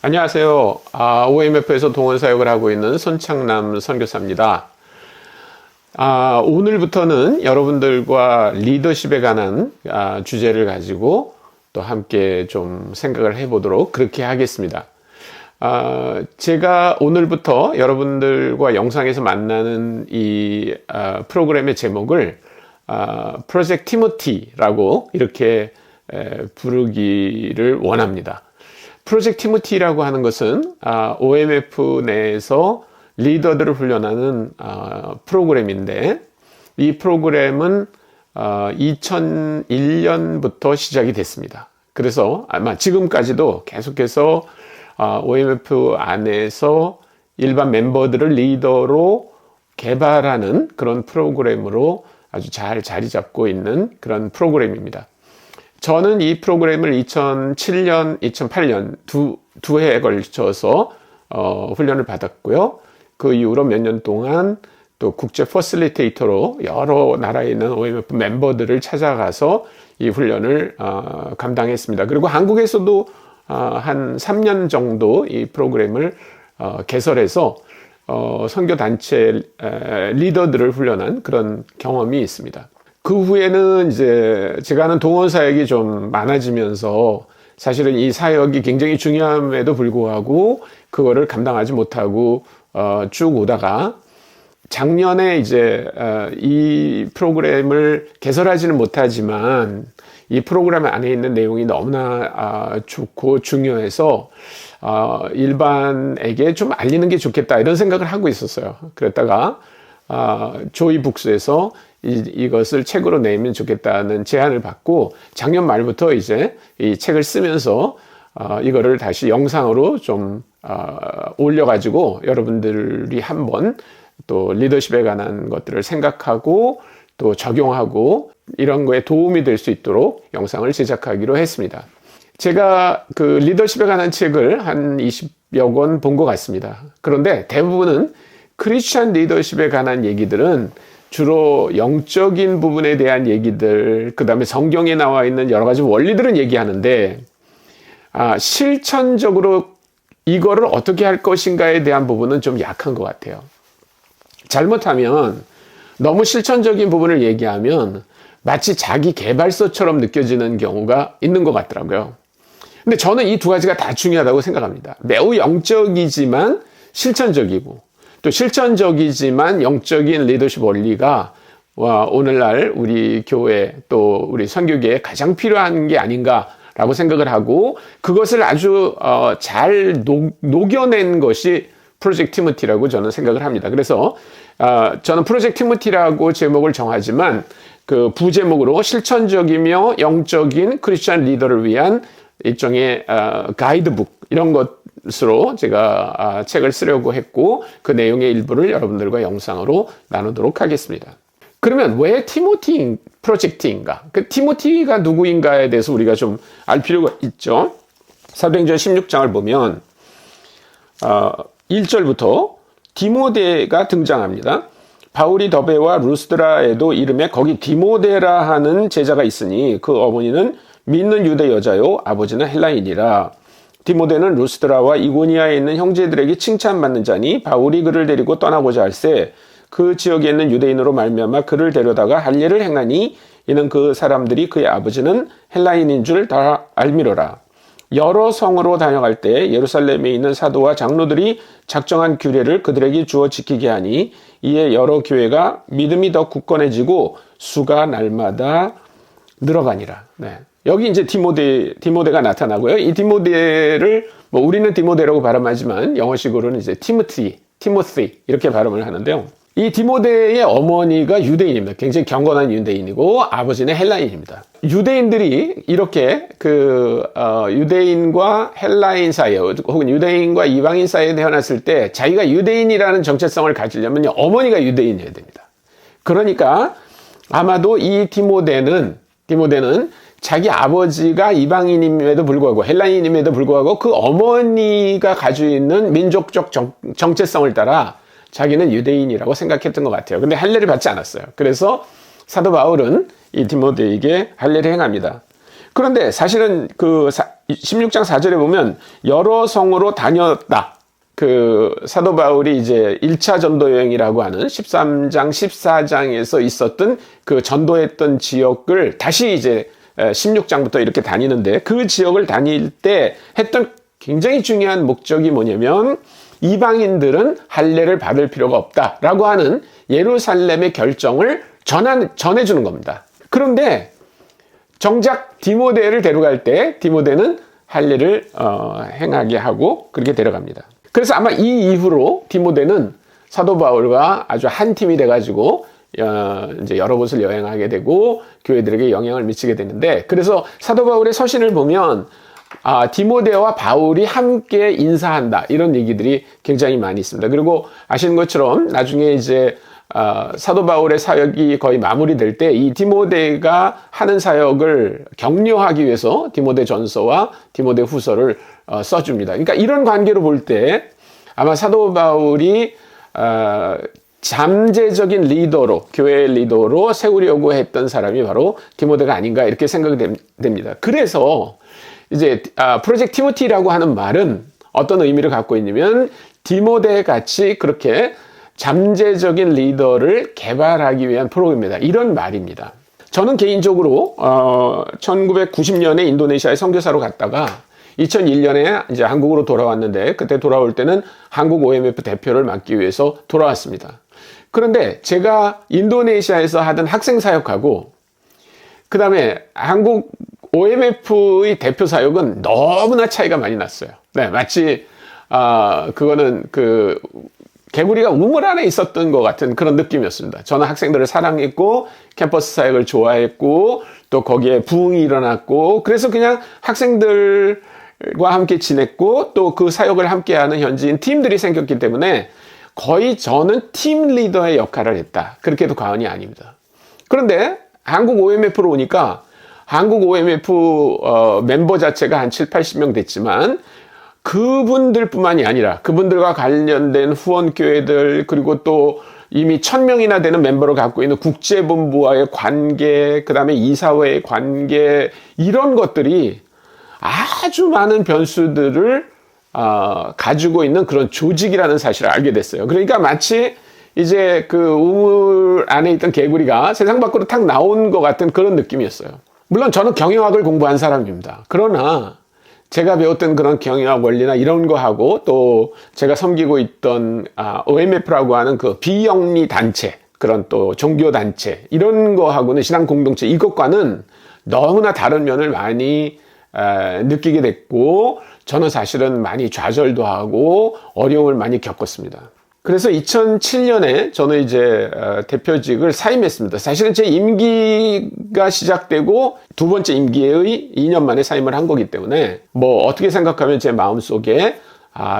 안녕하세요. OMF에서 동원사역을 하고 있는 손창남 선교사입니다. 오늘부터는 여러분들과 리더십에 관한 주제를 가지고 또 함께 좀 생각을 해보도록 그렇게 하겠습니다. 제가 오늘부터 여러분들과 영상에서 만나는 이 프로그램의 제목을 프로젝트 티모티라고 이렇게 부르기를 원합니다. 프로젝트 티모티라고 하는 것은 OMF 내에서 리더들을 훈련하는 프로그램인데, 이 프로그램은 2001년부터 시작이 됐습니다. 그래서 아마 지금까지도 계속해서 OMF 안에서 일반 멤버들을 리더로 개발하는 그런 프로그램으로 아주 잘 자리 잡고 있는 그런 프로그램입니다. 저는 이 프로그램을 2007년, 2008년 두 해에 걸쳐서 훈련을 받았고요. 그 이후로 몇 년 동안 또 국제 퍼실리테이터로 여러 나라에 있는 OMF 멤버들을 찾아가서 이 훈련을 감당했습니다. 그리고 한국에서도 한 3년 정도 이 프로그램을 개설해서 선교단체 리더들을 훈련한 그런 경험이 있습니다. 그 후에는 이제 제가 하는 동원 사역이 좀 많아지면서 사실은 이 사역이 굉장히 중요함에도 불구하고 그거를 감당하지 못하고 쭉 오다가 작년에 이제 이 프로그램을 개설하지는 못하지만 이 프로그램 안에 있는 내용이 너무나 좋고 중요해서 일반에게 좀 알리는 게 좋겠다 이런 생각을 하고 있었어요. 그랬다가 조이 북스에서 이것을 책으로 내면 좋겠다는 제안을 받고 작년 말부터 이제 이 책을 쓰면서 이거를 다시 영상으로 좀 올려가지고 여러분들이 한번 또 리더십에 관한 것들을 생각하고 또 적용하고 이런 거에 도움이 될 수 있도록 영상을 제작하기로 했습니다. 제가 그 리더십에 관한 책을 한 20여 권 본 것 같습니다. 그런데 대부분은 크리스찬 리더십에 관한 얘기들은 주로 영적인 부분에 대한 얘기들, 그 다음에 성경에 나와 있는 여러 가지 원리들은 얘기하는데 실천적으로 이거를 어떻게 할 것인가에 대한 부분은 좀 약한 것 같아요. 잘못하면 너무 실천적인 부분을 얘기하면 마치 자기 개발서처럼 느껴지는 경우가 있는 것 같더라고요. 근데 저는 이 두 가지가 다 중요하다고 생각합니다. 매우 영적이지만 실천적이고, 또 실천적이지만 영적인 리더십 원리가 오늘날 우리 교회 또 우리 선교계에 가장 필요한 게 아닌가라고 생각을 하고, 그것을 아주 잘 녹여낸 것이 프로젝트 티모티라고 저는 생각을 합니다. 그래서 저는 프로젝트 티모티라고 제목을 정하지만 그 부제목으로 실천적이며 영적인 크리스찬 리더를 위한 일종의 가이드북 이런 것으로 제가 책을 쓰려고 했고, 그 내용의 일부를 여러분들과 영상으로 나누도록 하겠습니다. 그러면 왜 티모티 프로젝트인가? 그 티모티가 누구인가에 대해서 우리가 좀 알 필요가 있죠. 사도행전 16장을 보면 1절부터 디모데가 등장합니다. 바울이 더베와 루스드라에도 이름에 거기 디모데라 하는 제자가 있으니 그 어머니는 믿는 유대 여자요 아버지는 헬라인이라. 디모데는 루스드라와 이고니아에 있는 형제들에게 칭찬받는 자니 바울이 그를 데리고 떠나고자 할새 그 지역에 있는 유대인으로 말미암아 그를 데려다가 할례를 행하니 이는 그 사람들이 그의 아버지는 헬라인인 줄 다 알미러라. 여러 성으로 다녀갈 때 예루살렘에 있는 사도와 장로들이 작정한 규례를 그들에게 주어 지키게 하니 이에 여러 교회가 믿음이 더 굳건해지고 수가 날마다 늘어가니라. 네. 여기 이제 디모데가 나타나고요. 이 디모데를 우리는 디모데라고 발음하지만 영어식으로는 이제 티모티 이렇게 발음을 하는데요. 이 디모데의 어머니가 유대인입니다. 굉장히 경건한 유대인이고 아버지는 헬라인입니다. 유대인들이 이렇게 유대인과 헬라인 사이에 혹은 유대인과 이방인 사이에 태어났을 때 자기가 유대인이라는 정체성을 가지려면 어머니가 유대인이어야 됩니다. 그러니까 아마도 이 디모데는 자기 아버지가 이방인임에도 불구하고 헬라인임에도 불구하고 그 어머니가 가지고 있는 민족적 정체성을 따라 자기는 유대인이라고 생각했던 것 같아요. 근데 할례를 받지 않았어요. 그래서 사도 바울은 이 디모데에게 할례를 행합니다. 그런데 사실은 그 16장 4절에 보면 여러 성으로 다녔다. 그 사도 바울이 이제 1차 전도 여행이라고 하는 13장, 14장에서 있었던 그 전도했던 지역을 다시 이제 16장부터 이렇게 다니는데, 그 지역을 다닐 때 했던 굉장히 중요한 목적이 뭐냐면 이방인들은 할례를 받을 필요가 없다라고 하는 예루살렘의 결정을 전해주는 겁니다. 그런데 정작 디모데를 데려갈 때 디모데는 할례를 행하게 하고 그렇게 데려갑니다. 그래서 아마 이 이후로 디모데는 사도 바울과 아주 한 팀이 돼가지고 이제 여러 곳을 여행하게 되고 교회들에게 영향을 미치게 되는데, 그래서 사도 바울의 서신을 보면 디모데와 바울이 함께 인사한다, 이런 얘기들이 굉장히 많이 있습니다. 그리고 아시는 것처럼 나중에 이제 사도 바울의 사역이 거의 마무리될 때 이 디모데가 하는 사역을 격려하기 위해서 디모데 전서와 디모데 후서를 써줍니다. 그러니까 이런 관계로 볼 때 아마 사도 바울이 잠재적인 리더로, 교회의 리더로 세우려고 했던 사람이 바로 디모데가 아닌가, 이렇게 생각이 됩니다. 그래서 이제 프로젝트 티모티라고 하는 말은 어떤 의미를 갖고 있냐면 디모데 같이 그렇게 잠재적인 리더를 개발하기 위한 프로그램입니다. 이런 말입니다. 저는 개인적으로 1990년에 인도네시아에 선교사로 갔다가 2001년에 이제 한국으로 돌아왔는데, 그때 돌아올 때는 한국 OMF 대표를 맡기 위해서 돌아왔습니다. 그런데 제가 인도네시아에서 하던 학생 사역하고 그 다음에 한국 OMF의 대표 사역은 너무나 차이가 많이 났어요. 네, 마치 그거는 그 개구리가 우물 안에 있었던 것 같은 그런 느낌이었습니다. 저는 학생들을 사랑했고 캠퍼스 사역을 좋아했고 또 거기에 부흥이 일어났고, 그래서 그냥 학생들과 함께 지냈고 또 그 사역을 함께하는 현지인 팀들이 생겼기 때문에 거의 저는 팀 리더의 역할을 했다, 그렇게 해도 과언이 아닙니다. 그런데 한국 OMF로 오니까 한국 OMF 멤버 자체가 한 7, 80명 됐지만 그분들뿐만이 아니라 그분들과 관련된 후원교회들, 그리고 또 이미 1000명이나 되는 멤버를 갖고 있는 국제본부와의 관계, 그 다음에 이사회의 관계, 이런 것들이 아주 많은 변수들을 가지고 있는 그런 조직이라는 사실을 알게 됐어요. 그러니까 마치 이제 그 우물 안에 있던 개구리가 세상 밖으로 탁 나온 것 같은 그런 느낌이었어요. 물론 저는 경영학을 공부한 사람입니다. 그러나 제가 배웠던 그런 경영학 원리나 이런 거 하고 또 제가 섬기고 있던 OMF라고 하는 그 비영리 단체, 그런 또 종교 단체, 이런 거하고는 신앙 공동체, 이것과는 너무나 다른 면을 많이 느끼게 됐고, 저는 사실은 많이 좌절도 하고 어려움을 많이 겪었습니다. 그래서 2007년에 저는 이제 대표직을 사임했습니다. 사실은 제 임기가 시작되고 두 번째 임기의 2년 만에 사임을 한 거기 때문에 뭐 어떻게 생각하면 제 마음속에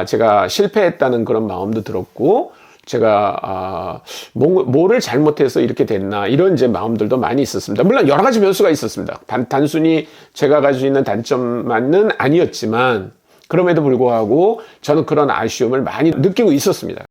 제가 실패했다는 그런 마음도 들었고, 제가 뭐를 잘못해서 이렇게 됐나, 이런 제 마음들도 많이 있었습니다. 물론 여러 가지 변수가 있었습니다. 단순히 제가 가지고 있는 단점만은 아니었지만 그럼에도 불구하고 저는 그런 아쉬움을 많이 느끼고 있었습니다.